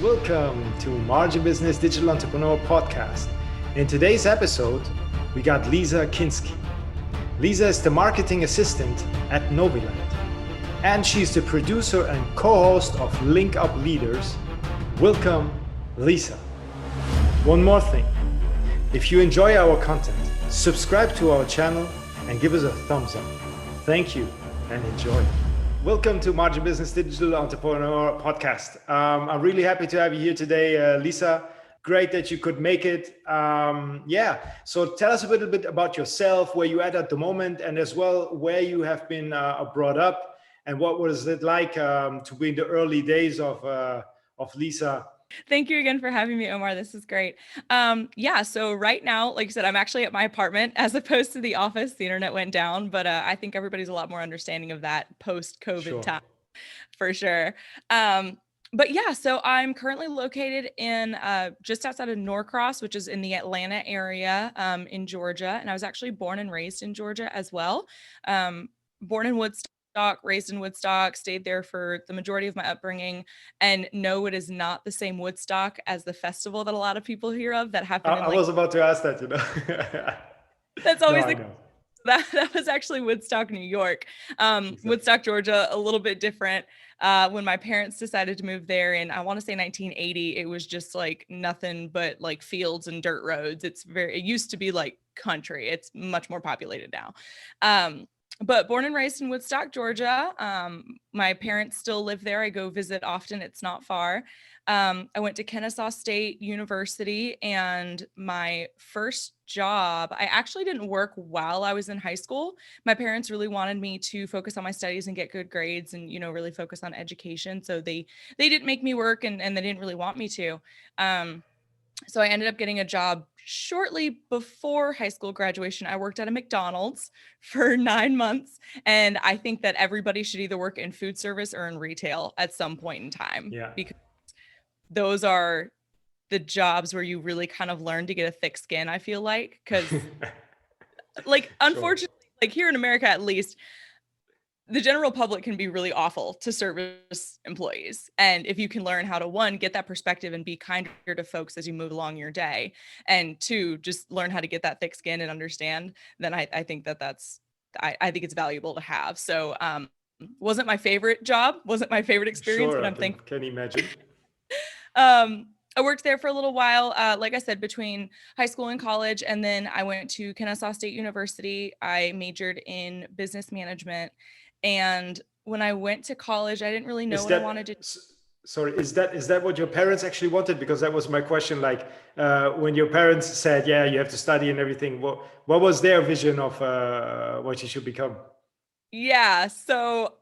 Welcome to Margin Business Digital Entrepreneur Podcast. In today's episode, we got Lisa Kinski. Lisa is the marketing assistant at Noviland, and she's the producer and co-host of Link Up Leaders. Welcome, Lisa. One more thing. If you enjoy our content, subscribe to our channel and give us a thumbs up. Thank you and enjoy. Welcome to Margin Business Digital Entrepreneur Podcast. I'm really happy to have you here today, Lisa. Great that you could make it. So tell us a little bit about yourself, where you're at the moment, and as well where you have been brought up, and what was it like to be in the early days of Lisa. Thank you again for having me, Omar. This is great. So right now, like I said, I'm actually at my apartment as opposed to the office. The internet went down, but I think everybody's a lot more understanding of that post-COVID time for sure. So I'm currently located in just outside of Northcross, which is in the Atlanta area in Georgia. And I was actually born and raised in Georgia as well. Born in Woodstock, raised in Woodstock, stayed there for the majority of my upbringing. And no, it is not the same Woodstock as the festival that a lot of people hear of that happened. I was about to ask that, That's always that was actually Woodstock, New York. Exactly. Woodstock, Georgia, a little bit different. When my parents decided to move there in, I want to say 1980, it was just like nothing but like fields and dirt roads. It used to be like country. It's much more populated now. But born and raised in Woodstock, Georgia. My parents still live there. I go visit often. It's not far. I went to Kennesaw State University, and my first job, I actually didn't work while I was in high school. My parents really wanted me to focus on my studies and get good grades and, really focus on education. So they didn't make me work, and they didn't really want me to. So I ended up getting a job shortly before high school graduation. I worked at a McDonald's for 9 months. And I think that everybody should either work in food service or in retail at some point in time. Yeah. Because those are the jobs where you really kind of learn to get a thick skin, I feel like. Because unfortunately, here in America, at least, the general public can be really awful to service employees. And if you can learn how to, one, get that perspective and be kinder to folks as you move along your day, and two, just learn how to get that thick skin and understand, then I think I think it's valuable to have. So wasn't my favorite job, wasn't my favorite experience, but I'm thankful. Can you imagine? I worked there for a little while, like I said, between high school and college. And then I went to Kennesaw State University. I majored in business management. And when I went to college, I didn't really know what I wanted to do. Sorry, is that what your parents actually wanted? Because that was my question. Like when your parents said, yeah, you have to study and everything, what was their vision of what you should become? Yeah, so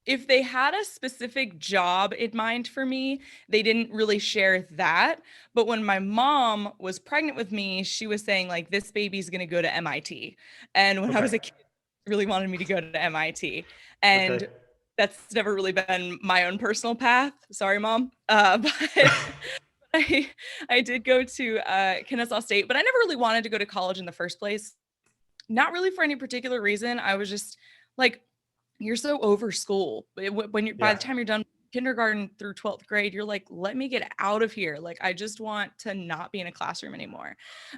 if they had a specific job in mind for me, they didn't really share that. But when my mom was pregnant with me, she was saying like, this baby's going to go to MIT. And when I was a kid, really wanted me to go to MIT, and that's never really been my own personal path. Sorry, Mom. But I did go to Kennesaw State, but I never really wanted to go to college in the first place. Not really for any particular reason. I was just like, you're so over school. By the time you're done kindergarten through 12th grade, you're like, let me get out of here. Like, I just want to not be in a classroom anymore.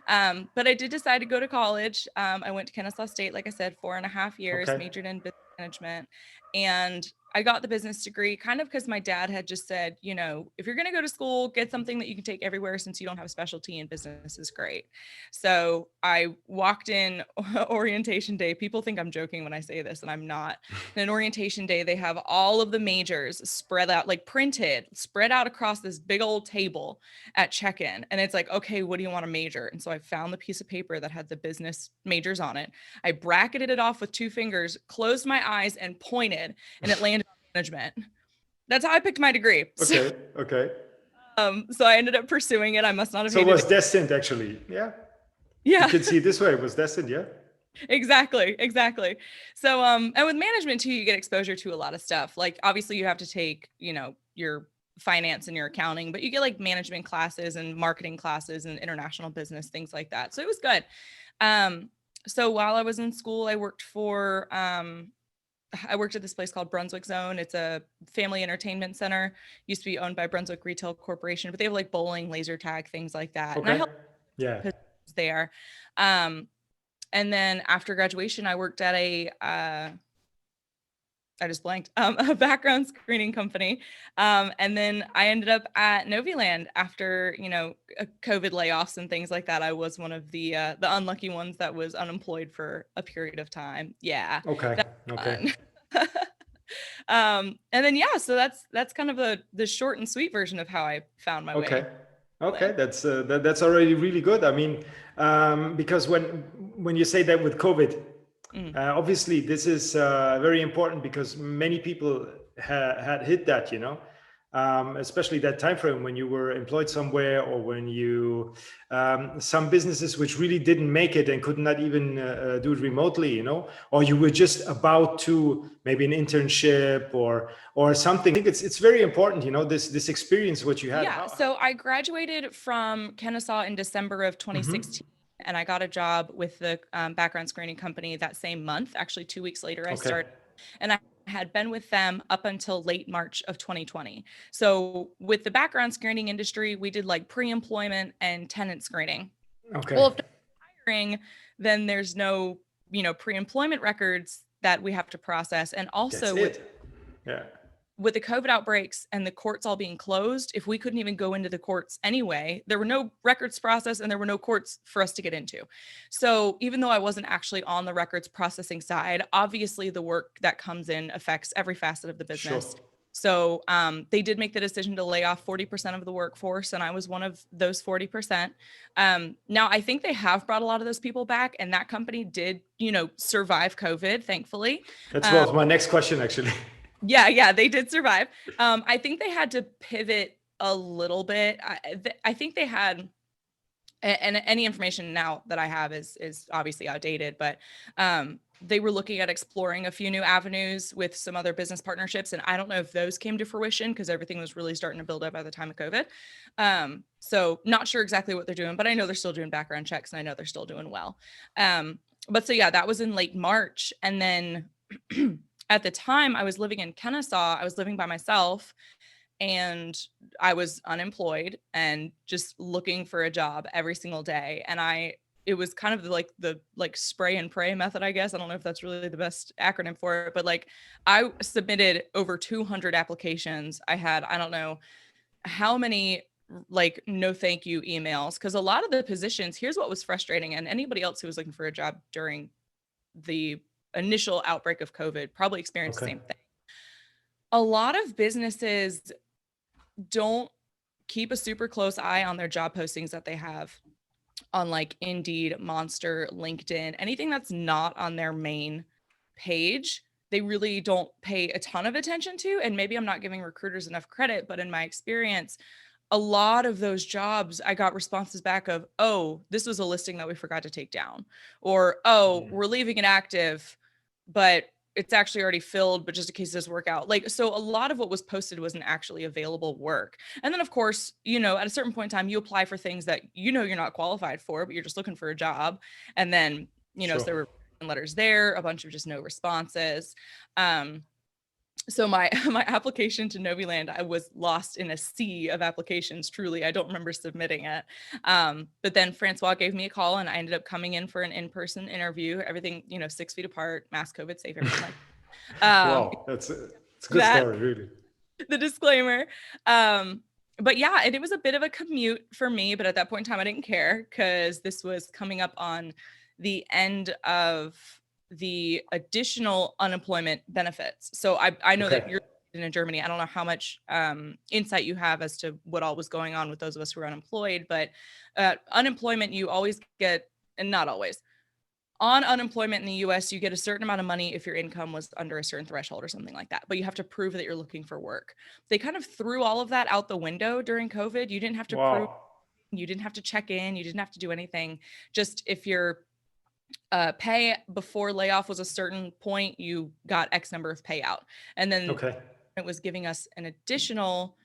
But I did decide to go to college. I went to Kennesaw State, like I said, 4.5 years, majored in business management. And I got the business degree kind of because my dad had just said, if you're going to go to school, get something that you can take everywhere since you don't have a specialty, and business is great. So I walked in orientation day. People think I'm joking when I say this, and I'm not. In an orientation day, they have all of the majors spread out, like printed, spread out across this big old table at check-in. And it's like, okay, what do you want to major? And so I found the piece of paper that had the business majors on it. I bracketed it off with 2 fingers, closed my eyes, and pointed, and it landed on management. That's how I picked my degree. Okay. So I ended up pursuing it. I must not have. So it was destined, actually. Yeah. Yeah. You can see it this way. It was destined. Yeah. Exactly. So, and with management too, you get exposure to a lot of stuff. Like, obviously you have to take, your finance and your accounting, but you get like management classes and marketing classes and international business, things like that. So it was good. So while I was in school, I worked for I worked at this place called Brunswick Zone. It's a family entertainment center. Used to be owned by Brunswick Retail Corporation, but they have like bowling, laser tag, things like that. And I Okay. helped Yeah. there. And then after graduation, I worked at I just blanked, a background screening company. And then I ended up at Noviland after, COVID layoffs and things like that. I was one of the unlucky ones that was unemployed for a period of time. Yeah. Okay. Okay. And then, so that's kind of the short and sweet version of how I found my Okay. way. Okay. That's already really good. I mean, because when you say that with COVID, obviously this is very important because many people had hit that, especially that time frame when you were employed somewhere, or when you some businesses which really didn't make it and could not even do it remotely, or you were just about to maybe an internship or something. I think it's very important, this experience what you had. Yeah. So I graduated from Kennesaw in December of 2016. And I got a job with the background screening company that same month. Actually, 2 weeks later, I started. And I had been with them up until late March of 2020. So with the background screening industry, we did like pre-employment and tenant screening. Okay. Well, if they're hiring, then there's no, pre-employment records that we have to process. And also with the COVID outbreaks and the courts all being closed, if we couldn't even go into the courts anyway, there were no records processed and there were no courts for us to get into. So even though I wasn't actually on the records processing side, obviously the work that comes in affects every facet of the business. Sure. So they did make the decision to lay off 40% of the workforce, and I was one of those 40%. Now, I think they have brought a lot of those people back, and that company did, survive COVID, thankfully. That was my next question, actually. Yeah, they did survive. I think they had to pivot a little bit. I think they had, and any information now that I have is obviously outdated, but they were looking at exploring a few new avenues with some other business partnerships. And I don't know if those came to fruition because everything was really starting to build up by the time of COVID. So not sure exactly what they're doing, but I know they're still doing background checks and I know they're still doing well. But so yeah, that was in late March. And then at the time I was living in Kennesaw, I was living by myself and I was unemployed and just looking for a job every single day. And it was kind of like the spray and pray method, I guess. I don't know if that's really the best acronym for it, but I submitted over 200 applications. I had, I don't know how many no thank you emails. Cause a lot of the positions, here's what was frustrating. And anybody else who was looking for a job during the initial outbreak of COVID probably experienced the same thing. A lot of businesses don't keep a super close eye on their job postings that they have on Indeed, Monster, LinkedIn, anything that's not on their main page. They really don't pay a ton of attention to. And maybe I'm not giving recruiters enough credit, but in my experience, a lot of those jobs, I got responses back of, oh, this was a listing that we forgot to take down, or, oh, we're leaving it active, but it's actually already filled, but just in case it doesn't work out. So a lot of what was posted wasn't actually available work. And then of course, at a certain point in time, you apply for things that, you're not qualified for, but you're just looking for a job. And then, so there were letters there, a bunch of just no responses. So my application to Noviland, I was lost in a sea of applications. Truly, I don't remember submitting it. But then Francois gave me a call and I ended up coming in for an in-person interview, everything, 6 feet apart, mask, COVID safe, everything wow, it's a good story, really. The disclaimer. But yeah, it was a bit of a commute for me, but at that point in time, I didn't care because this was coming up on the end of the additional unemployment benefits. So I know that you're in Germany. I don't know how much insight you have as to what all was going on with those of us who are unemployed, but unemployment, you always get, and not always, on unemployment in the US, you get a certain amount of money if your income was under a certain threshold or something like that, but you have to prove that you're looking for work. They kind of threw all of that out the window during COVID. You didn't have to prove, you didn't have to check in, you didn't have to do anything. Just if your pay before layoff was a certain point, you got X number of payout. And then it was giving us an additional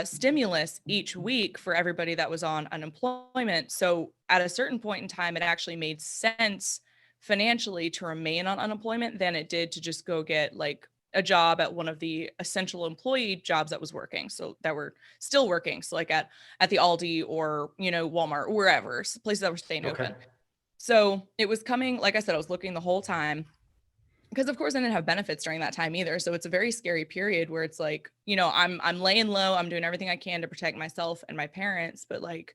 stimulus each week for everybody that was on unemployment. So at a certain point in time, it actually made sense financially to remain on unemployment than it did to just go get like a job at one of the essential employee jobs that was working. So that were still working. So like at the Aldi or, Walmart or wherever, places that were staying open. So it was coming, like I said, I was looking the whole time because of course I didn't have benefits during that time either. So it's a very scary period where it's like, I'm laying low, I'm doing everything I can to protect myself and my parents. But like,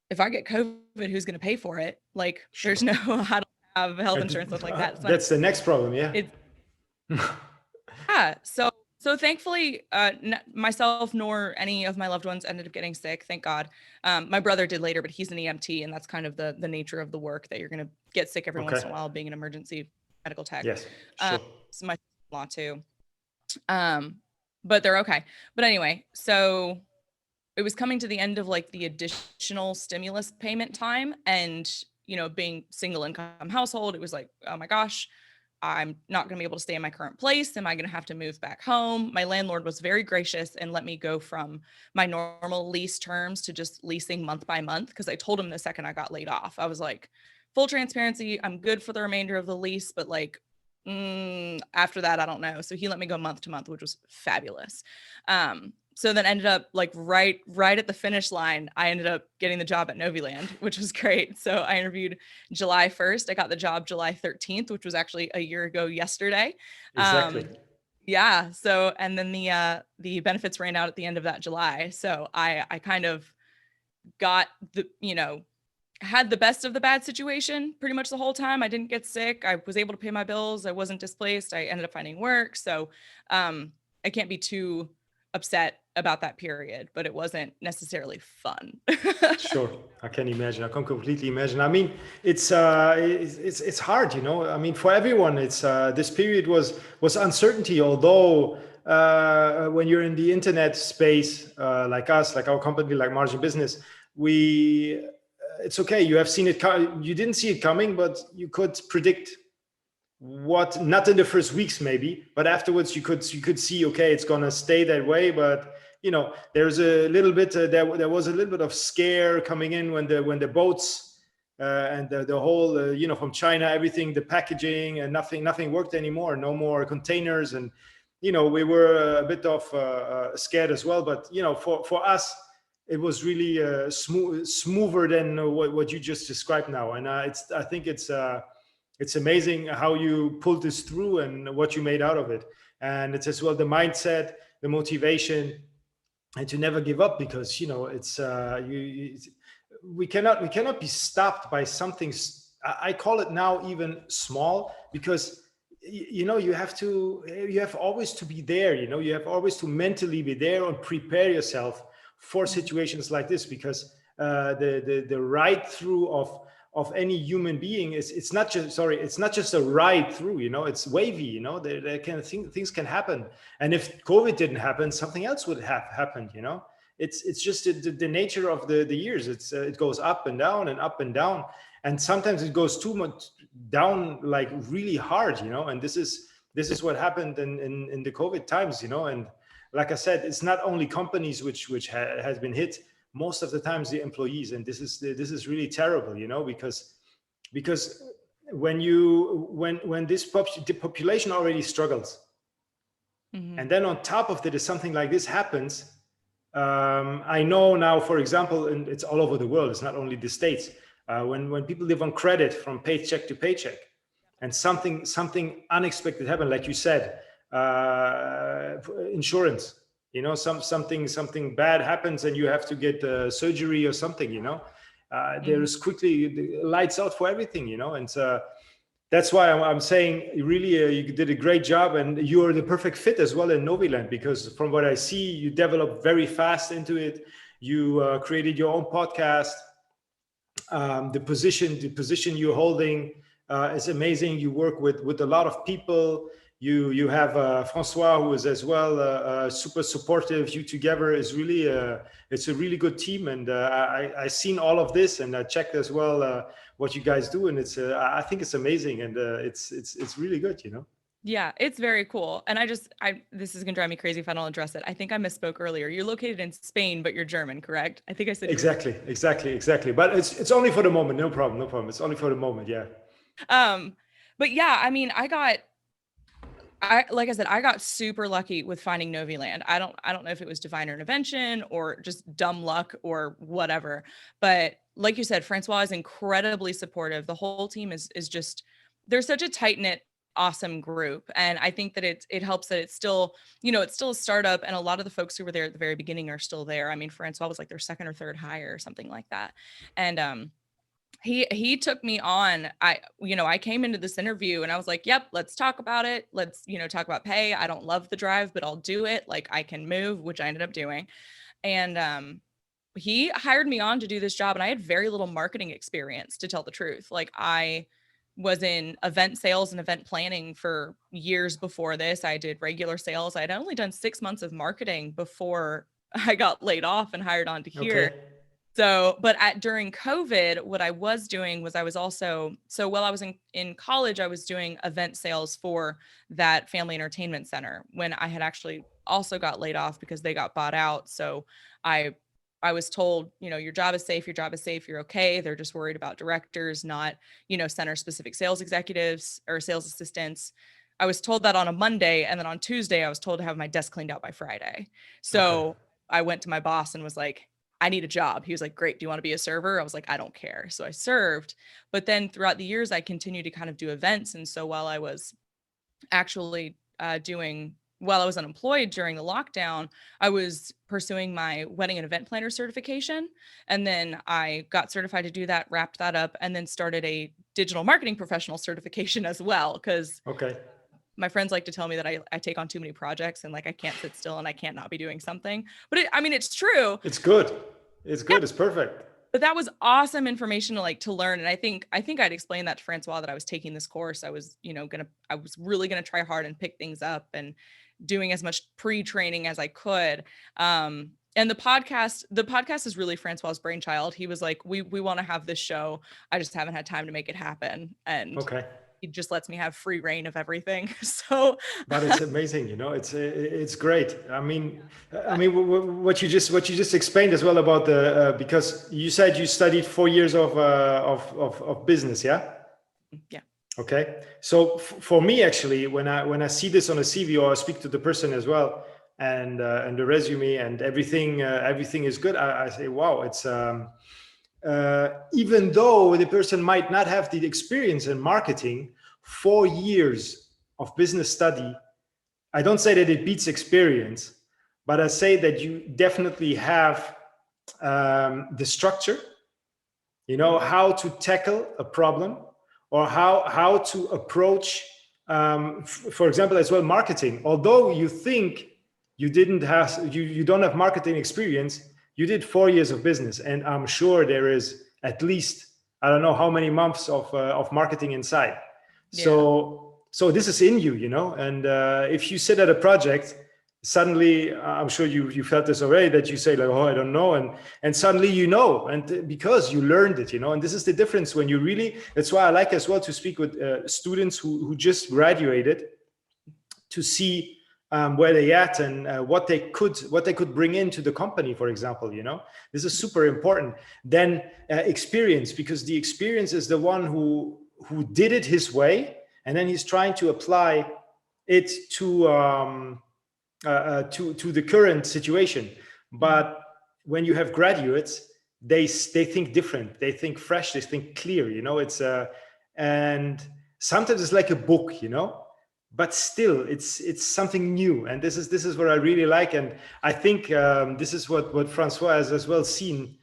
if I get COVID, who's going to pay for it? Like there's no, I don't have health insurance, stuff like that. So that's the next problem. Yeah. Yeah. So thankfully, myself nor any of my loved ones ended up getting sick. Thank God. My brother did later, but he's an EMT, and that's kind of the nature of the work that you're going to get sick every once in a while, being an emergency medical tech. Yes. Sure. So my law too. But they're okay. But anyway, so it was coming to the end of like the additional stimulus payment time, and being single income household, it was like, oh my gosh, I'm not going to be able to stay in my current place. Am I going to have to move back home? My landlord was very gracious and let me go from my normal lease terms to just leasing month by month. Because I told him the second I got laid off, I was like, full transparency, I'm good for the remainder of the lease, but like after that, I don't know. So he let me go month to month, which was fabulous. So then ended up like right at the finish line, I ended up getting the job at Noviland, which was great. So I interviewed July 1st. I got the job July 13th, which was actually a year ago yesterday. Exactly. Yeah. So, and then the benefits ran out at the end of that July. So I kind of got had the best of the bad situation pretty much the whole time. I didn't get sick. I was able to pay my bills. I wasn't displaced. I ended up finding work. So I can't be too upset about that period, but it wasn't necessarily fun. Sure, I can imagine. I can completely imagine. I mean, it's hard, I mean, for everyone, it's this period was uncertainty. Although when you're in the internet space, like us, like our company, like Margin Business, it's okay. You have seen it. You didn't see it coming, but you could predict what, not in the first weeks maybe, but afterwards you could see, okay, it's gonna stay that way. But there's a little bit there was a little bit of scare coming in when the boats and the whole from China, everything, the packaging, and nothing worked anymore. No more containers, and we were a bit of scared as well. But for us, it was really smoother than what you just described now. And I think it's amazing how you pulled this through and what you made out of it. And it's as well the mindset, the motivation, and to never give up, because we cannot be stopped by something. I call it now even small, because you have always to be there. You have always to mentally be there and prepare yourself for situations like this, because the ride through of any human being it's not just a ride through, it's wavy, there can things can happen. And if COVID didn't happen, something else would have happened. It's just the nature of the years. It goes up and down and up and down, and sometimes it goes too much down, like really hard, and this is what happened in the COVID times, and like I said, it's not only companies which has been hit. Most of the times the employees, and this is really terrible, because when the population already struggles, and then on top of that, if something like this happens, I know now, for example, and it's all over the world, it's not only the States, when people live on credit from paycheck to paycheck, and something unexpected happened, like you said, insurance, something bad happens and you have to get surgery or something, there's quickly the lights out for everything, and that's why I'm saying really you did a great job, and you're the perfect fit as well in Noviland, because from what I see, you developed very fast into it. You created your own podcast. The position you're holding is amazing. You work with a lot of people. You have Francois, who is as well super supportive. You together is really it's a really good team, and I seen all of this, and I checked as well what you guys do, and it's I think it's amazing, and it's really good, Yeah, it's very cool. And this is gonna drive me crazy if I don't address it. I think I misspoke earlier. You're located in Spain, but you're German, correct? I think I said exactly. But it's only for the moment. No problem. It's only for the moment. Yeah. Um, but yeah, I mean, like I said, I got super lucky with finding Noviland. I don't know if it was divine intervention or just dumb luck or whatever. But like you said, Francois is incredibly supportive. The whole team is just, they're such a tight-knit, awesome group. And I think that it helps that it's still, it's still a startup, and a lot of the folks who were there at the very beginning are still there. I mean, Francois was like their second or third hire or something like that. And he took me on. I came into this interview and I was like, yep, let's talk about it. Let's, talk about pay. I don't love the drive, but I'll do it. Like, I can move, which I ended up doing. And he hired me on to do this job, and I had very little marketing experience, to tell the truth. Like, I was in event sales and event planning for years before this. I did regular sales. I had only done 6 months of marketing before I got laid off and hired on to here. Okay. So, but during COVID, what I was doing was I was also, so while I was in college, I was doing event sales for that family entertainment center, when I had actually also got laid off because they got bought out. So I I was told, your job is safe, you're okay. They're just worried about directors, not, center specific sales executives or sales assistants. I was told that on a Monday, and then on Tuesday I was told to have my desk cleaned out by Friday. Okay. So I went to my boss and was like, I need a job. He was like, great. Do you want to be a server? I was like, I don't care. So I served. But then throughout the years, I continued to kind of do events. And so while I was actually while I was unemployed during the lockdown, I was pursuing my wedding and event planner certification. And then I got certified to do that, wrapped that up, and then started a digital marketing professional certification as well. Because Okay. my friends like to tell me that I take on too many projects, and like I can't sit still and I can't not be doing something. But it's true. It's good. It's Yeah, good. It's perfect. but that was awesome information to learn. And I think I'd explained that to Francois, that I was taking this course. I was really gonna try hard and pick things up, and doing as much pre-training as I could. And the podcast is really Francois's brainchild. He was like, we want to have this show. I just haven't had time to make it happen. And Okay. he just lets me have free reign of everything. So But it's amazing, it's great. What you just explained as well about the because you said you studied 4 years of business, yeah. yeah. Okay, so for me, actually, when I see this on a CV, or I speak to the person as well, and the resume and everything is good, I say, wow, it's even though the person might not have the experience in marketing, 4 years of business study, I don't say that it beats experience, but I say that you definitely have the structure, how to tackle a problem, or how to approach, for example, as well, marketing. Although you think you don't have marketing experience, you did 4 years of business, and I'm sure there is at least, I don't know how many months of marketing inside. Yeah. So this is in you, and if you sit at a project, suddenly, I'm sure you felt this already, that you say like, oh, I don't know, and suddenly and because you learned it, and this is the difference when you really. That's why I like as well to speak with students who just graduated, to see where they at, and what they could bring into the company, for example. This is super important. Then experience, because the experience is the one who did it his way, and then he's trying to apply it to the current situation. But when you have graduates, they think different, they think fresh, they think clear. It's and sometimes it's like a book, but still it's something new, and this is what I really like. And I think this is what Francois has as well seen,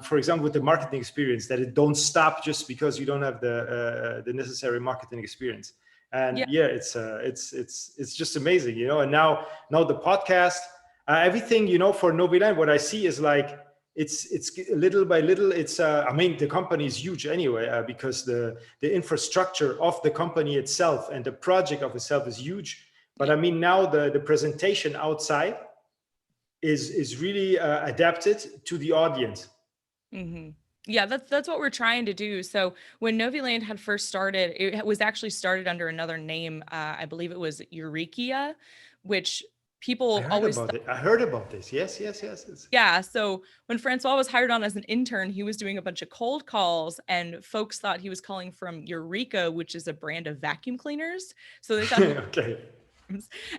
for example, with the marketing experience, that it don't stop just because you don't have the necessary marketing experience. And Yeah. it's just amazing, and now the podcast, everything, for Noviland, what I see is like, it's little by little. It's the company is huge anyway, because the infrastructure of the company itself and the project of itself is huge. But now the presentation outside is really adapted to the audience. Mm-hmm. Yeah, that's what we're trying to do. So when Noviland had first started, it was actually started under another name. I believe it was Eureka, which people always thought, I heard about this. Yes. yeah. So when Francois was hired on as an intern, he was doing a bunch of cold calls, and folks thought he was calling from Eureka, which is a brand of vacuum cleaners. So they thought he Okay.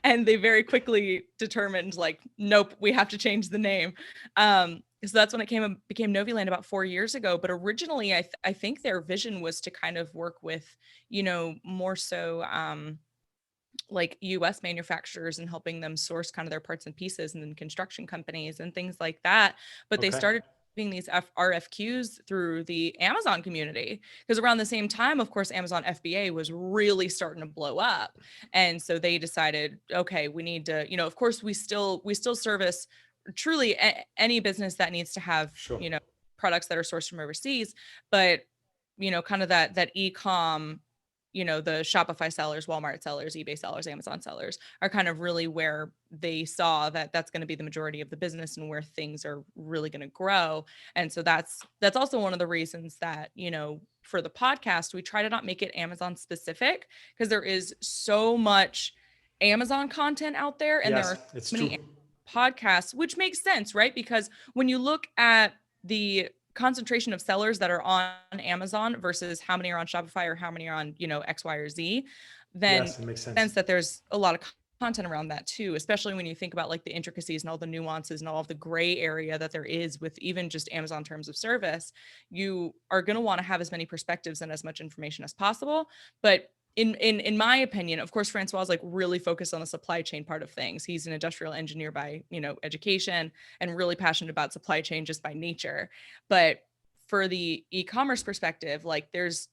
and they very quickly determined, like, nope, we have to change the name. So that's when it became Noviland about 4 years ago. But originally, I think their vision was to kind of work with, more so like US manufacturers and helping them source kind of their parts and pieces, and then construction companies and things like that. But they started doing these RFQs through the Amazon community, because around the same time, of course, Amazon FBA was really starting to blow up. And so they decided, okay, we need to, of course, we still service truly any business that needs to have, products that are sourced from overseas, but kind of that e-com, the Shopify sellers, Walmart sellers, eBay sellers, Amazon sellers are kind of really where they saw that that's going to be the majority of the business and where things are really going to grow. And so that's also one of the reasons that, for the podcast, we try to not make it Amazon specific, because there is so much Amazon content out there, and there are so many podcasts, which makes sense, right? Because when you look at the concentration of sellers that are on Amazon versus how many are on Shopify or how many are on, X, Y, or Z, then it makes sense that there's a lot of content around that too, especially when you think about like the intricacies and all the nuances and all of the gray area that there is with even just Amazon terms of service. You are going to want to have as many perspectives and as much information as possible. But in my opinion, of course, Francois is like really focused on the supply chain part of things. He's an industrial engineer by, education, and really passionate about supply chain just by nature. But for the e-commerce perspective, like there's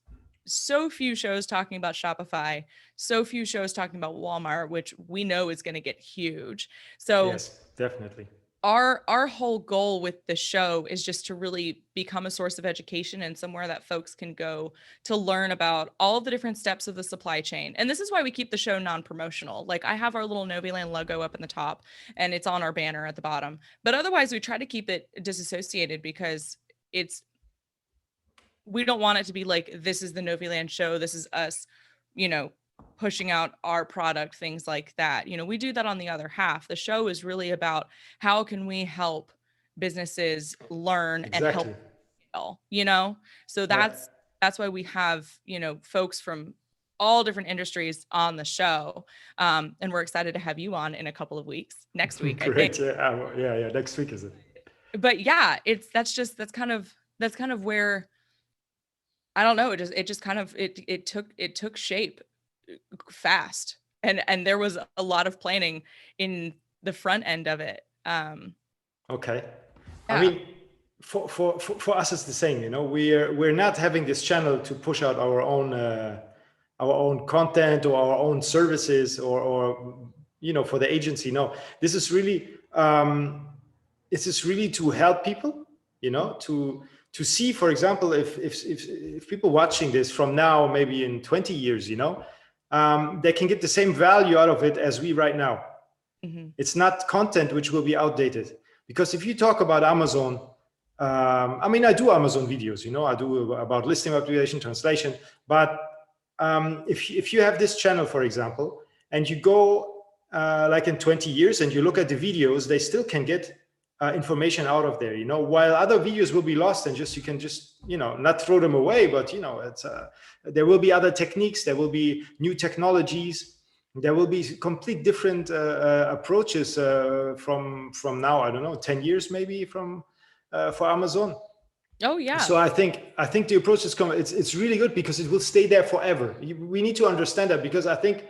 so few shows talking about Shopify, so few shows talking about Walmart, which we know is going to get huge. So yes, definitely. Our whole goal with the show is just to really become a source of education and somewhere that folks can go to learn about all of the different steps of the supply chain. And this is why we keep the show non-promotional. Like I have our little Noviland logo up in the top, and it's on our banner at the bottom. But otherwise, we try to keep it disassociated, because we don't want it to be like, this is the Noviland show, this is us, pushing out our product, things like that. We do that on the other half. The show is really about how can we help businesses learn and help scale, so that's why we have, folks from all different industries on the show. And we're excited to have you on in a couple of weeks, next week. Great. Yeah. Next week is it? But yeah, that's kind of where, I don't know. It just kind of, it took shape fast, and there was a lot of planning in the front end of it. Okay. Yeah. I mean, for us, it's the same. We're not having this channel to push out our own content or our own services or for the agency. No, this is really to help people. To see, for example, if people watching this from now, maybe in 20 years, they can get the same value out of it as we right now. Mm-hmm. It's not content which will be outdated. Because if you talk about Amazon, I do Amazon videos, I do about listing optimization, translation. But if you have this channel, for example, and you go like in 20 years and you look at the videos, they still can get information out of there, while other videos will be lost, and you can not throw them away, but it's there will be other techniques, there will be new technologies, there will be complete different approaches from now, I don't know, 10 years maybe for Amazon. Oh yeah. So I think the approach is it's really good, because it will stay there forever. We need to understand that, because I think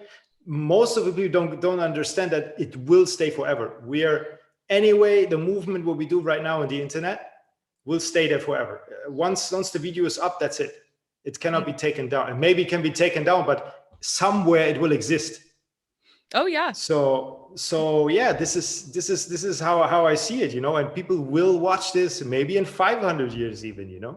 most of the people don't understand that it will stay forever. Anyway, the movement what we do right now on the internet will stay there forever. Once the video is up, that's it. It cannot be taken down. And maybe it can be taken down, but somewhere it will exist. Oh yeah. So yeah, this is how I see it, and people will watch this maybe in 500 years even,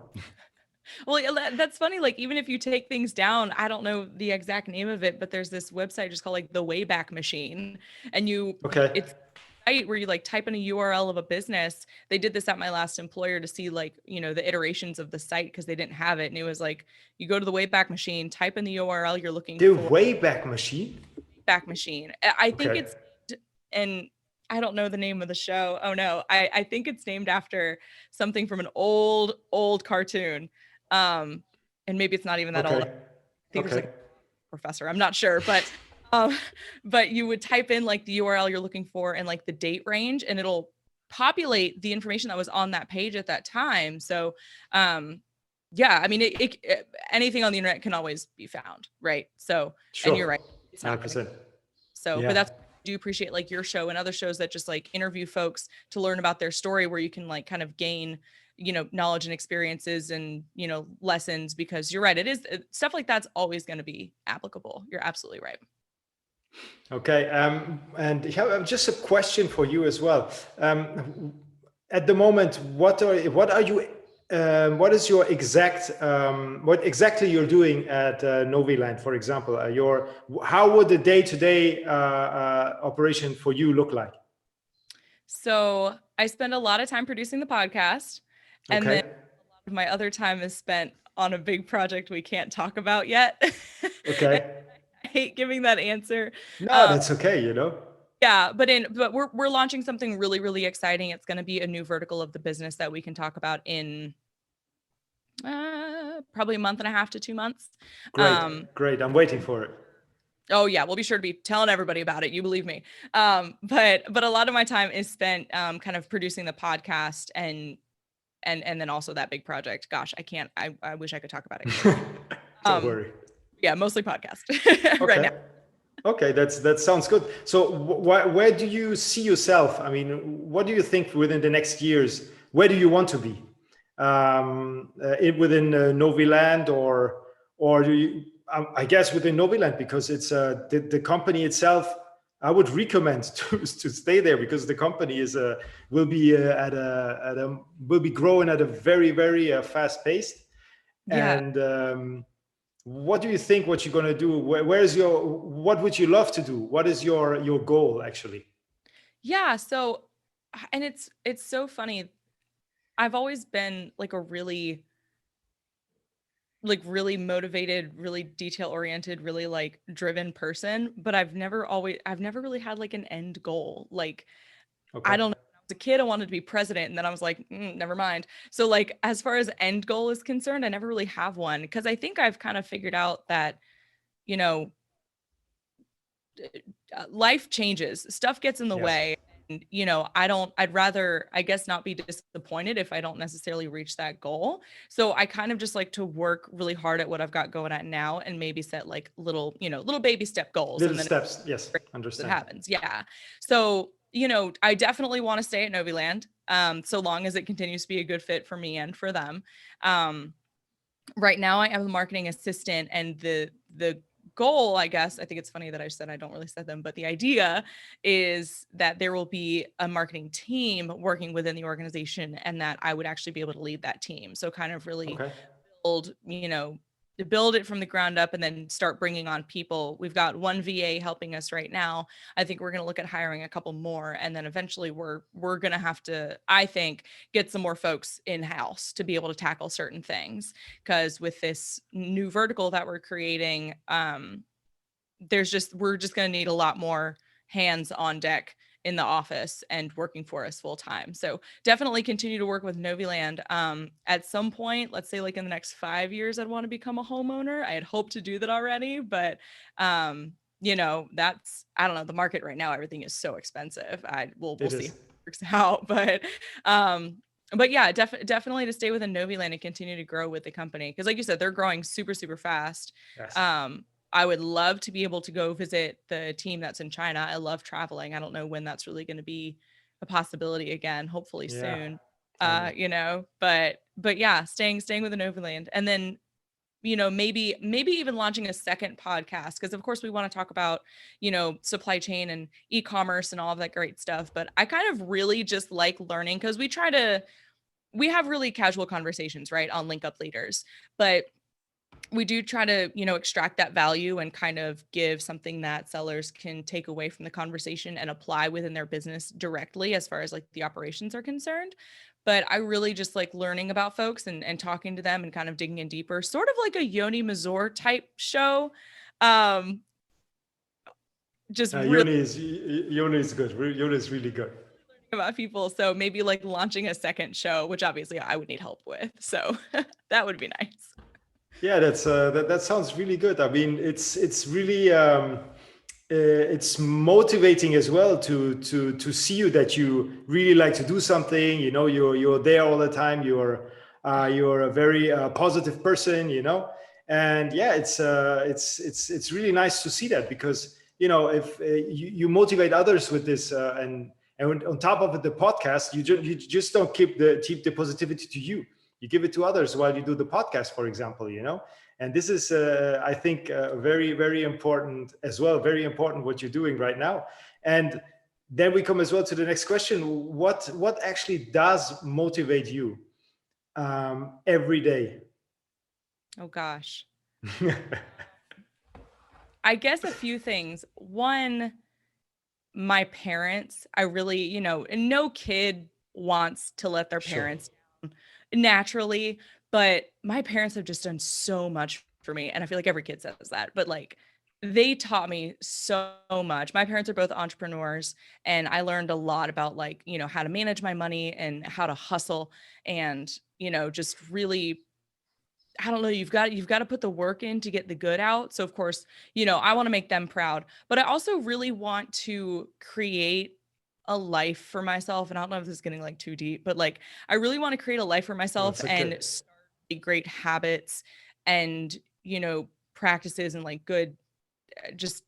Well, that's funny. Like, even if you take things down, I don't know the exact name of it, but there's this website just called like the Wayback Machine, and it's where you like type in a URL of a business. They did this at my last employer to see like, the iterations of the site, because they didn't have it. And it was like, you go to the Wayback Machine, type in the URL you're looking for. The Wayback Machine? Wayback Machine. I think and I don't know the name of the show. Oh no, I think it's named after something from an old cartoon. And maybe it's not even that old. I Okay. think there's like Okay. a professor. I'm not sure, um, but you would type in like the URL you're looking for and like the date range, and it'll populate the information that was on that page at that time. So, yeah, I mean, anything on the internet can always be found, right? So, and you're Sure. right, it's not going to. 100%. So, but Yeah. that's, I do appreciate like your show and other shows that just like interview folks to learn about their story, where you can like kind of gain, knowledge and experiences and, lessons, because you're right. It is stuff like that's always going to be applicable. You're absolutely right. Okay. And just a question for you as well. At the moment, what is your exact, what exactly you're doing at Noviland, for example? How would the day-to-day operation for you look like? So I spend a lot of time producing the podcast, and then Okay. a lot of my other time is spent on a big project we can't talk about yet. Okay. I hate giving that answer. No, that's okay, Yeah, but we're launching something really, really exciting. It's going to be a new vertical of the business that we can talk about in probably a month and a half to 2 months. Great. I'm waiting for it. Oh yeah, we'll be sure to be telling everybody about it. You believe me. But a lot of my time is spent kind of producing the podcast and then also that big project. Gosh, I can't. I wish I could talk about it. Don't worry. Yeah, mostly podcast Okay. right now. Okay, that sounds good. So where do you see yourself? I mean, what do you think within the next years? Where do you want to be? Within Noviland, or do you? I guess within Noviland, because it's the company itself. I would recommend to stay there, because the company will be growing at a very, very fast pace. Yeah. And what do you think? What you're gonna do? What would you love to do? What is your goal actually? Yeah. So, and it's so funny. I've always been like a really motivated, really detail oriented, really like driven person, but I've never really had like an end goal. Like, Okay. I don't know. When I was a kid, I wanted to be president, and then I was like, never mind. So like, as far as end goal is concerned, I never really have one, because I think I've kind of figured out that, life changes, stuff gets in the Yes. way. And, I'd rather, I guess, not be disappointed if I don't necessarily reach that goal. So I kind of just like to work really hard at what I've got going at now, and maybe set like little baby step goals. Little And then steps. Yes. it Understand. happens. Yeah. So, I definitely want to stay at Noviland, so long as it continues to be a good fit for me and for them. Right now I am the marketing assistant, and the goal, I guess, I think it's funny that I said I don't really set them, but the idea is that there will be a marketing team working within the organization, and that I would actually be able to lead that team. So kind of really build, to build it from the ground up, and then start bringing on people. We've got one VA helping us right now. I think we're going to look at hiring a couple more, and then eventually we're going to have to, I think, get some more folks in-house to be able to tackle certain things, because with this new vertical that we're creating, we're just going to need a lot more hands on deck in the office and working for us full time. So definitely continue to work with Noviland. At some point, let's say like in the next 5 years, I'd want to become a homeowner. I had hoped to do that already, but that's, I don't know, the market right now, everything is so expensive. We'll see how it works out, but yeah, definitely to stay within Noviland and continue to grow with the company. Cause like you said, they're growing super, super fast. Yes. I would love to be able to go visit the team that's in China. I love traveling. I don't know when that's really going to be a possibility again, hopefully soon. But yeah, staying with the Noviland, and then, maybe even launching a second podcast. Cause of course we want to talk about, supply chain and e-commerce and all of that great stuff. But I kind of really just like learning, cause we have really casual conversations, right, on Link Up Leaders, but we do try to, extract that value and kind of give something that sellers can take away from the conversation and apply within their business directly, as far as like the operations are concerned. But I really just like learning about folks and talking to them and kind of digging in deeper, sort of like a Yoni Mazur type show. just really Uni is good. Uni is really good. about people. So maybe like launching a second show, which obviously I would need help with. So that would be nice. Yeah, that sounds really good. I mean, it's really it's motivating as well to see you that you really like to do something. You know, you're there all the time. You're a very positive person. You know, and yeah, it's really nice to see that, because you know, if you motivate others with this and on top of it, the podcast, you just don't keep the positivity to you. You give it to others while you do the podcast, for example, you know. And this is I think very, very important as well, very important what you're doing right now. And then we come as well to the next question: what actually does motivate you every day? Oh gosh. I guess a few things. One, my parents, I really, you know, and no kid wants to let their Sure. parents down naturally, but my parents have just done so much for me. And I feel like every kid says that, but like they taught me so much. My parents are both entrepreneurs, and I learned a lot about like, you know, how to manage my money and how to hustle and, you know, just really, I don't know, you've got to put the work in to get the good out. So of course, you know, I want to make them proud, but I also really want to create a life for myself. And I don't know if this is getting like too deep, but like I really want to create a life for myself That's and okay. start great habits and, you know, practices and like good just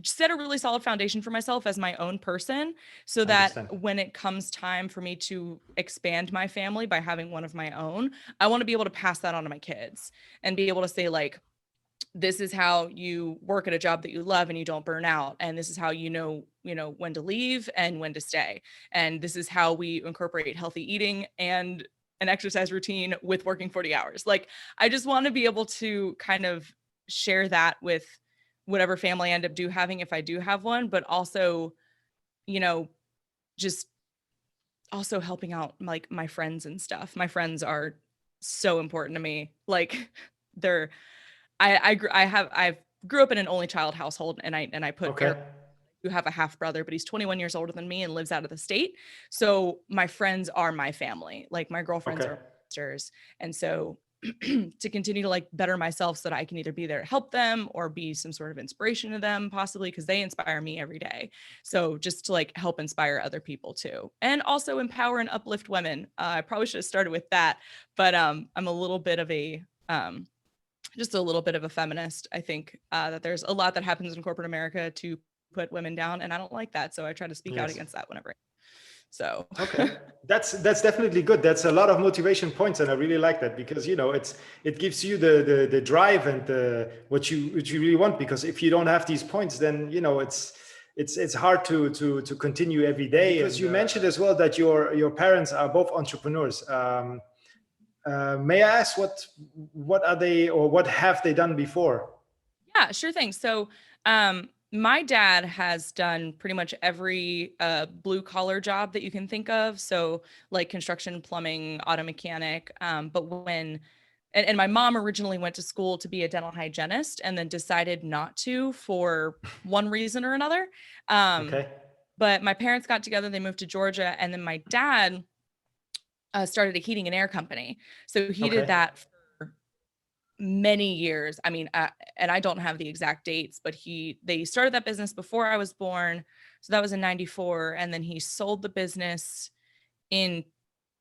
set a really solid foundation for myself as my own person, so that Understand. when it comes time for me to expand my family by having one of my own, I want to be able to pass that on to my kids and be able to say like, this is how you work at a job that you love and you don't burn out, and this is how you know when to leave and when to stay, and this is how we incorporate healthy eating and an exercise routine with working 40 hours. Like I just want to be able to kind of share that with whatever family I end up having if I do have one, but also, you know, just also helping out like my friends and stuff. My friends are so important to me. Like they're I grew up in an only child household, and I put air Okay. who have a half brother, but he's 21 years older than me and lives out of the state. So my friends are my family. Like my girlfriends Okay. are sisters. And so to continue to like better myself so that I can either be there to help them or be some sort of inspiration to them, possibly, because they inspire me every day. So just to like help inspire other people too, and also empower and uplift women. I probably should have started with that, but I'm a little bit of a just a little bit of a feminist. I think that there's a lot that happens in corporate America to put women down, and I don't like that. So I try to speak out Yes. against that whenever. So Okay, that's definitely good. That's a lot of motivation points, and I really like that, because you know it gives you the drive and what you really want. Because if you don't have these points, then you know it's hard to continue every day. Because you mentioned as well that your parents are both entrepreneurs. May I ask what are they, or what have they done before? yeah, sure thing. So my dad has done pretty much every blue collar job that you can think of. So like construction, plumbing, auto mechanic. But and my mom originally went to school to be a dental hygienist and then decided not to for one reason or another. Okay. But my parents got together, they moved to Georgia, and then my dad started a heating and air company. So he did Okay. that for many years. I mean, and I don't have the exact dates, but they started that business before I was born. So that was in 94. And then he sold the business in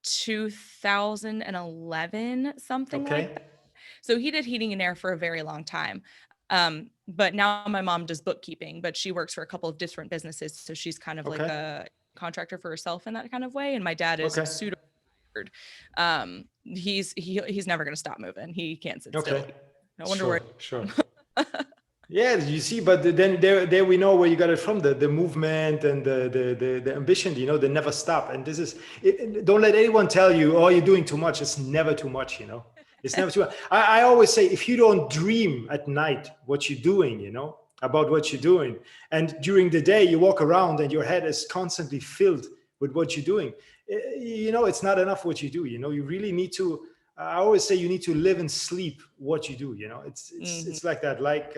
2011, something like Okay. that. So he did heating and air for a very long time. But now my mom does bookkeeping, but she works for a couple of different businesses. So she's kind of like Okay. a contractor for herself in that kind of way. And my dad is Okay. pseudo. He's never going to stop moving. He can't sit still. Okay. I wonder Sure. where. Sure. Yeah, you see, but then there we know where you got it from, the movement and the ambition, you know, they never stop. And this is don't let anyone tell you, oh, you're doing too much. It's never too much, you know. It's never too much. I always say, if you don't dream at night what you're doing, you know, about what you're doing, and during the day you walk around and your head is constantly filled with what you're doing, you know, it's not enough what you do. You know, you really need to, I always say, you need to live and sleep what you do. You know, it's Mhm. it's like that. Like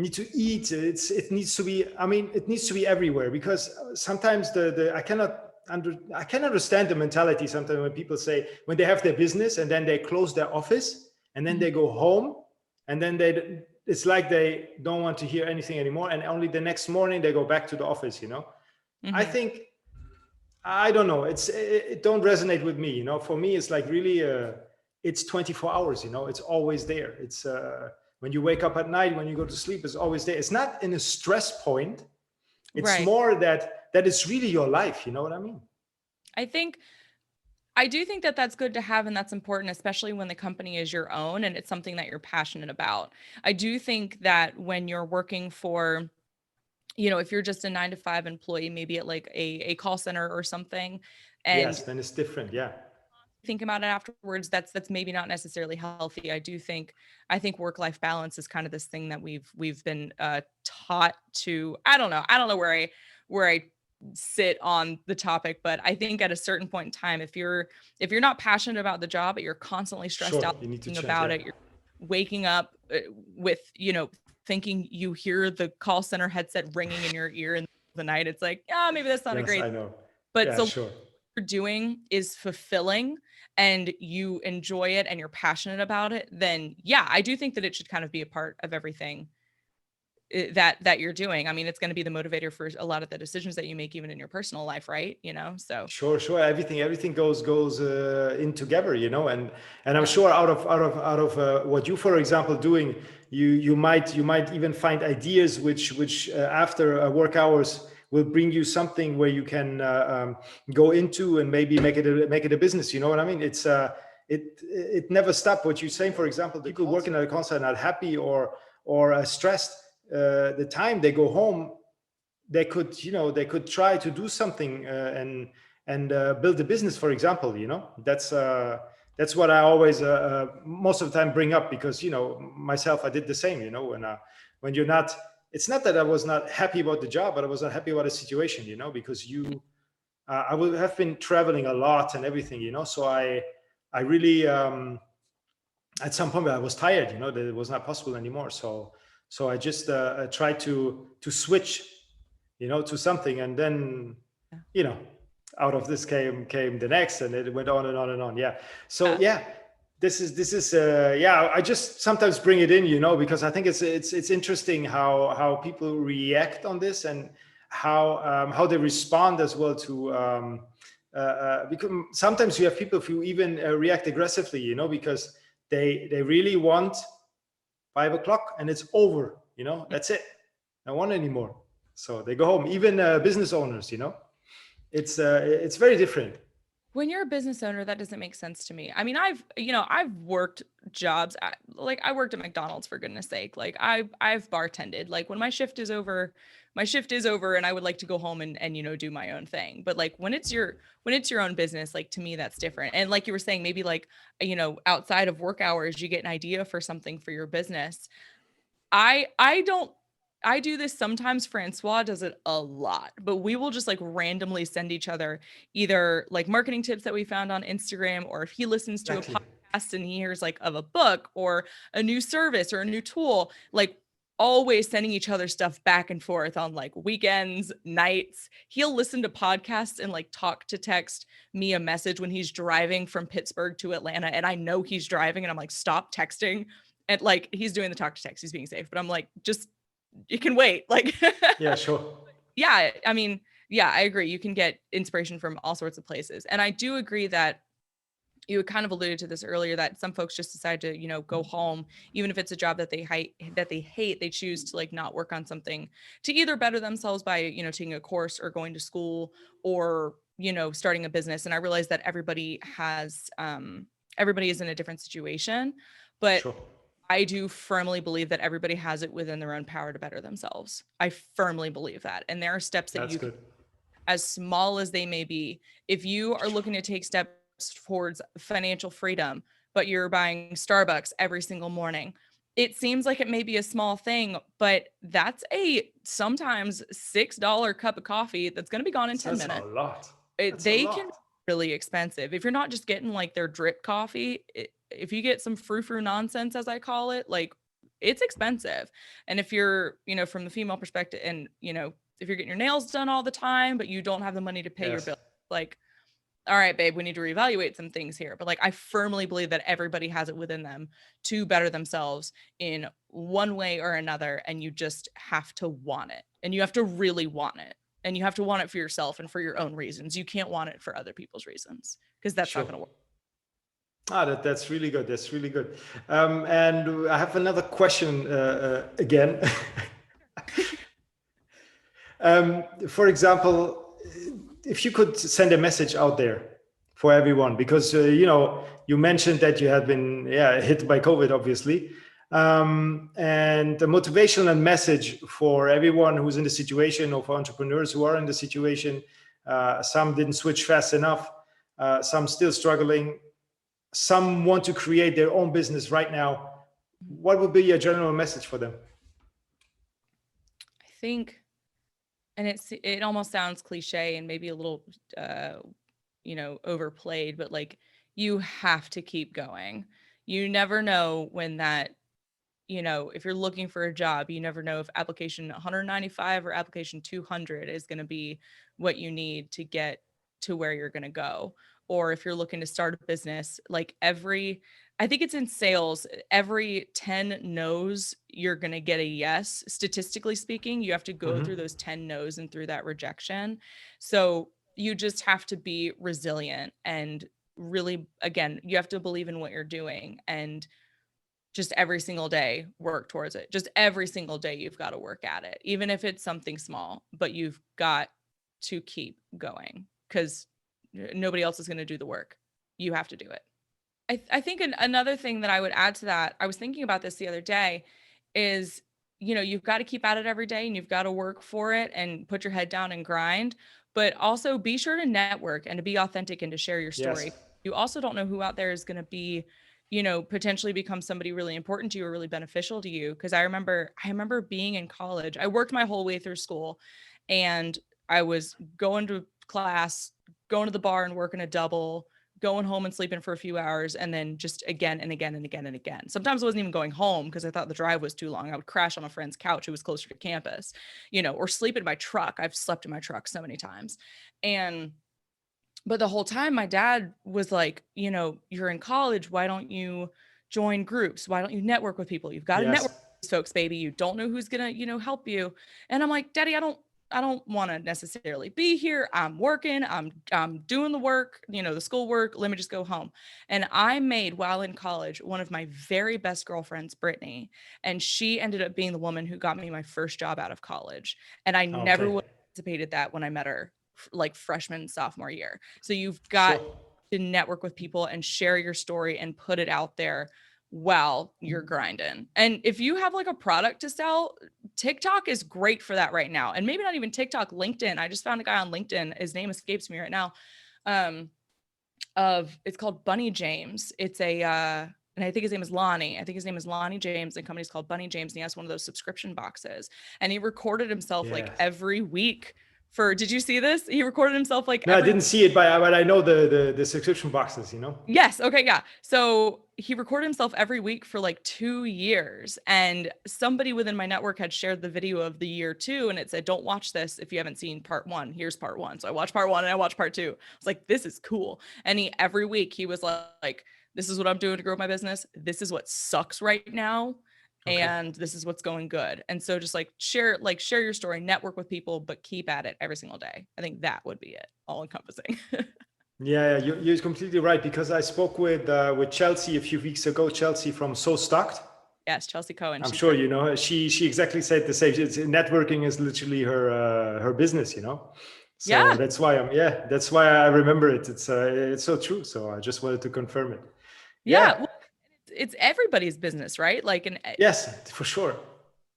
need to eat. It needs to be. I mean, it needs to be everywhere, because sometimes I can understand the mentality sometimes when people say, when they have their business and then they close their office and then Mhm. they go home, and then it's like they don't want to hear anything anymore, and only the next morning they go back to the office. I Mhm. think, I don't know. It don't resonate with me. For me, it's like really, it's 24 hours. It's always there. It's when you wake up at night, when you go to sleep, it's always there. It's not in a stress point. It's Right. more that it's really your life. You know what I mean? I think I do think that that's good to have and that's important, especially when the company is your own and it's something that you're passionate about. I do think that when you're working for, if you're just a 9 to 5 employee, maybe at like a call center or something, and Yes, then it's different. Yeah, think about it afterwards, that's maybe not necessarily healthy. I think work-life balance is kind of this thing that we've been taught to. I don't know where I sit on the topic, but I think at a certain point in time, if you're not passionate about the job, but you're constantly stressed sure. out You need to thinking change. about Yeah, it, you're waking up with thinking you hear the call center headset ringing in your ear in the night. It's like, maybe that's not a yes, great, I know. but Yeah, so sure. you're doing is fulfilling and you enjoy it and you're passionate about it, then yeah, I do think that it should kind of be a part of everything that you're doing. I mean, it's going to be the motivator for a lot of the decisions that you make, even in your personal life, right? So Sure, sure. Everything goes in together, and I'm yeah. sure out of what you, for example, doing, you might even find ideas which after work hours will bring you something where you can go into and maybe make it a business. You know what I mean? It never stops. What you're saying, for example, the people working at a concert are not happy or stressed. The time they go home, they could try to do something and build a business, for example. That's what I always most of the time bring up, because myself, I did the same. When you're not, it's not that I was not happy about the job, but I was not happy about the situation, because I would have been traveling a lot and everything, so I really at some point I was tired, that it was not possible anymore. So I just tried to switch, to something, and then, you know, out of this came the next, and it went on and on and on. Yeah. So Yeah. yeah, this is yeah. I just sometimes bring it in, because I think it's interesting how people react on this, and how they respond as well to. Because sometimes you have people who even react aggressively, because they really want 5 o'clock and it's over. That's it. I don't want anymore. So they go home. Even business owners, it's very different. When you're a business owner, that doesn't make sense to me. I mean, I've worked jobs like I worked at McDonald's, for goodness sake. Like I've bartended. Like when my shift is over and I would like to go home and do my own thing. But like when it's your own business, like to me that's different. And like you were saying, maybe like outside of work hours, you get an idea for something for your business. I don't I do this sometimes. Francois does it a lot, but we will just like randomly send each other either like marketing tips that we found on Instagram, or if he listens to a Exactly. podcast and he hears like of a book or a new service or a new tool, like always sending each other stuff back and forth on like weekends, nights. He'll listen to podcasts and like talk to text me a message when he's driving from Pittsburgh to Atlanta. And I know he's driving and I'm like, stop texting. And like he's doing the talk to text, he's being safe, but I'm like, just you can wait. Like, Yeah, sure. yeah, I mean, yeah, I agree. You can get inspiration from all sorts of places. And I do agree that you kind of alluded to this earlier, that some folks just decide to, go home, even if it's a job that they hate, they choose to like not work on something to either better themselves by, taking a course or going to school or, starting a business. And I realize that everybody is in a different situation, but Sure. I do firmly believe that everybody has it within their own power to better themselves. I firmly believe that. And there are steps that That's you can, good. as small as they may be, if you are looking to take steps towards financial freedom, but you're buying Starbucks every single morning, it seems like it may be a small thing, but that's a sometimes $6 cup of coffee that's going to be gone in 10 That's a minutes. lot. That's a They can be lot. really expensive. If you're not just getting like their drip coffee, if you get some frou-frou nonsense, as I call it, like it's expensive. And if you're, from the female perspective and, if you're getting your nails done all the time, but you don't have the money to pay your bill, like, all right, babe, we need to reevaluate some things here. But like, I firmly believe that everybody has it within them to better themselves in one way or another. And you just have to want it, and you have to really want it, and you have to want it for yourself and for your own reasons. You can't want it for other people's reasons, because that's not going to work. That's really good. That's really good. And I have another question again. For example, if you could send a message out there for everyone, because, you mentioned that you had been hit by COVID, obviously. And a motivational message for everyone who's in the situation, or for entrepreneurs who are in the situation. Some didn't switch fast enough. Some still struggling. Some want to create their own business right now. What would be your general message for them? I think, and it almost sounds cliche and maybe a little, overplayed, but like, you have to keep going. You never know when that, if you're looking for a job, you never know if application 195 or application 200 is going to be what you need to get to where you're going to go. Or if you're looking to start a business, like I think it's in sales, every 10 no's, you're going to get a yes. Statistically speaking, you have to go through those 10 no's and through that rejection. So you just have to be resilient, and really, again, you have to believe in what you're doing, and just every single day work towards it. Just every single day you've got to work at it, even if it's something small, but you've got to keep going, because nobody else is going to do the work. You have to do it. I think another thing that I would add to that, I was thinking about this the other day, is, you've got to keep at it every day, and you've got to work for it and put your head down and grind, but also be sure to network and to be authentic and to share your story. Yes. You also don't know who out there is going to be, potentially become somebody really important to you or really beneficial to you. Cause I remember being in college, I worked my whole way through school, and I was going to class, going to the bar and working a double, going home and sleeping for a few hours, and then just again and again and again and again. Sometimes I wasn't even going home because I thought the drive was too long. I would crash on a friend's couch who was closer to campus, or sleep in my truck. I've slept in my truck so many times. But the whole time my dad was like, you're in college. Why don't you join groups? Why don't you network with people? You've got to network with these folks, baby. You don't know who's going to, help you. And I'm like, Daddy, I don't want to necessarily be here. I'm working. I'm doing the work, the school work. Let me just go home. And I made, while in college, one of my very best girlfriends, Brittany, and she ended up being the woman who got me my first job out of college. And I never would have anticipated that when I met her, like freshman, sophomore year. So you've got to network with people and share your story and put it out there while you're grinding. And if you have like a product to sell, TikTok is great for that right now. And maybe not even TikTok, LinkedIn. I just found a guy on LinkedIn. His name escapes me right now. It's called Bunny James. It's and I think his name is Lonnie. I think his name is Lonnie James, and company's called Bunny James. And he has one of those subscription boxes, and he recorded himself like every week. Did you see this? He recorded himself like. No, I didn't see it, but I know the subscription boxes, Yes. Okay. Yeah. So he recorded himself every week for like 2 years, and somebody within my network had shared the video of the year 2, and it said, "Don't watch this if you haven't seen part 1. Here's part 1." So I watched part 1 and I watched part 2. I was like, this is cool. And every week he was like, this is what I'm doing to grow my business. This is what sucks right now. Okay. And this is what's going good. And so just share your story, network with people, but keep at it every single day. I think that would be it, all encompassing. Yeah, you're completely right, because I spoke with Chelsea a few weeks ago, Chelsea from So Stocked. Yes, Chelsea Cohen. I'm sure you know her. She exactly said the same. Networking is literally her business, So yeah. That's why I remember it. It's so true. So I just wanted to confirm it. Yeah. Well, it's everybody's business, right? Yes, for sure.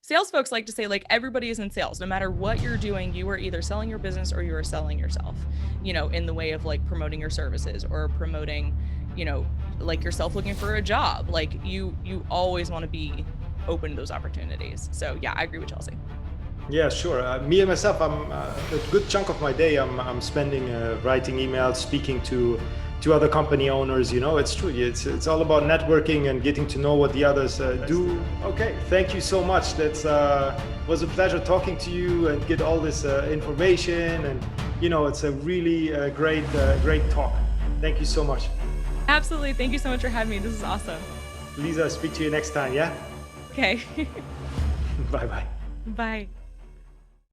Sales folks like to say, everybody is in sales. No matter what you're doing, you are either selling your business or you are selling yourself, in the way of promoting your services or promoting, yourself looking for a job. You always want to be open to those opportunities. So yeah, I agree with Chelsea. Yeah, sure. Me and myself, I'm a good chunk of my day I'm spending writing emails, speaking to to other company owners. It's true. It's all about networking and getting to know what the others do. Okay, thank you so much. That was a pleasure talking to you and get all this information. And it's a really great talk. Thank you so much. Absolutely. Thank you so much for having me. This is awesome. Lisa, speak to you next time. Yeah. Okay. Bye-bye. Bye.